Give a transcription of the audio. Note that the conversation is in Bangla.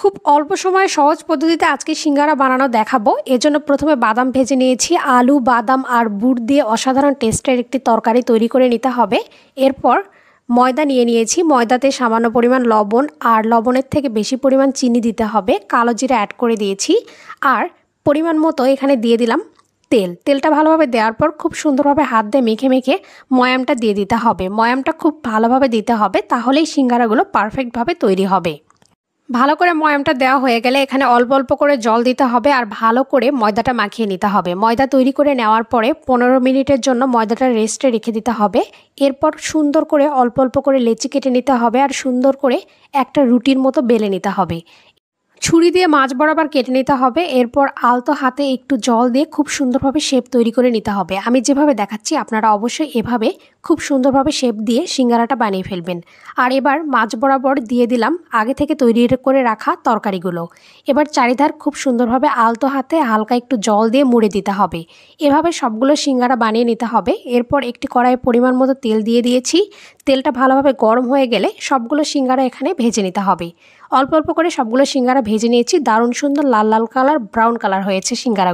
খুব অল্প সময়ে সহজ পদ্ধতিতে আজকে সিঙ্গারা বানানো দেখাবো। এজন্য প্রথমে বাদাম ভেজে নিয়েছি। আলু, বাদাম আর বুট দিয়ে অসাধারণ টেস্টের একটি তরকারি তৈরি করে নিতে হবে। এরপর ময়দা নিয়ে নিয়েছি। ময়দাতে সামান্য পরিমাণ লবণ আর লবণের থেকে বেশি পরিমাণ চিনি দিতে হবে। কালো জিরা অ্যাড করে দিয়েছি আর পরিমাণ মতো এখানে দিয়ে দিলাম তেলটা ভালোভাবে দেওয়ার পর খুব সুন্দরভাবে হাত দিয়ে মেখে মেখে ময়ামটা দিয়ে দিতে হবে। ময়ামটা খুব ভালোভাবে দিতে হবে, তাহলেই সিঙ্গারাগুলো পারফেক্টভাবে তৈরি হবে। ভালো করে ময়ামটা দেওয়া হয়ে গেলে এখানে অল্প অল্প করে জল দিতে হবে আর ভালো করে ময়দাটা মাখিয়ে নিতে হবে। ময়দা তৈরি করে নেওয়ার পরে 15 মিনিটের জন্য ময়দাটা রেস্টে রেখে দিতে হবে। এরপর সুন্দর করে অল্প অল্প করে লেচি কেটে নিতে হবে আর সুন্দর করে একটা রুটির মতো বেলে নিতে হবে। ছুরি দিয়ে মাঝ বরাবর কেটে নিতে হবে। এরপর আলতো হাতে একটু জল দিয়ে খুব সুন্দরভাবে শেপ তৈরি করে নিতে হবে। আমি যেভাবে দেখাচ্ছি আপনারা অবশ্যই এভাবে খুব সুন্দরভাবে শেপ দিয়ে সিঙ্গারাটা বানিয়ে ফেলবেন। আর এবার মাঝ বরাবর দিয়ে দিলাম আগে থেকে তৈরি করে রাখা তরকারিগুলো। এবার চারিধার খুব সুন্দরভাবে আলতো হাতে হালকা একটু জল দিয়ে মুড়ে দিতে হবে। এভাবে সবগুলো সিঙ্গারা বানিয়ে নিতে হবে। এরপর একটি কড়াইয়ে পরিমাণ মতো তেল দিয়ে দিয়েছি। তেলটা ভালোভাবে গরম হয়ে গেলে সবগুলো সিঙ্গারা এখানে ভেজে নিতে হবে। অল্প অল্প করে সবগুলো সিঙ্গারা ভেজে নিয়েছি। দারুণ সুন্দর লাল লাল কালার, ব্রাউন কালার হয়েছে সিঙ্গারা।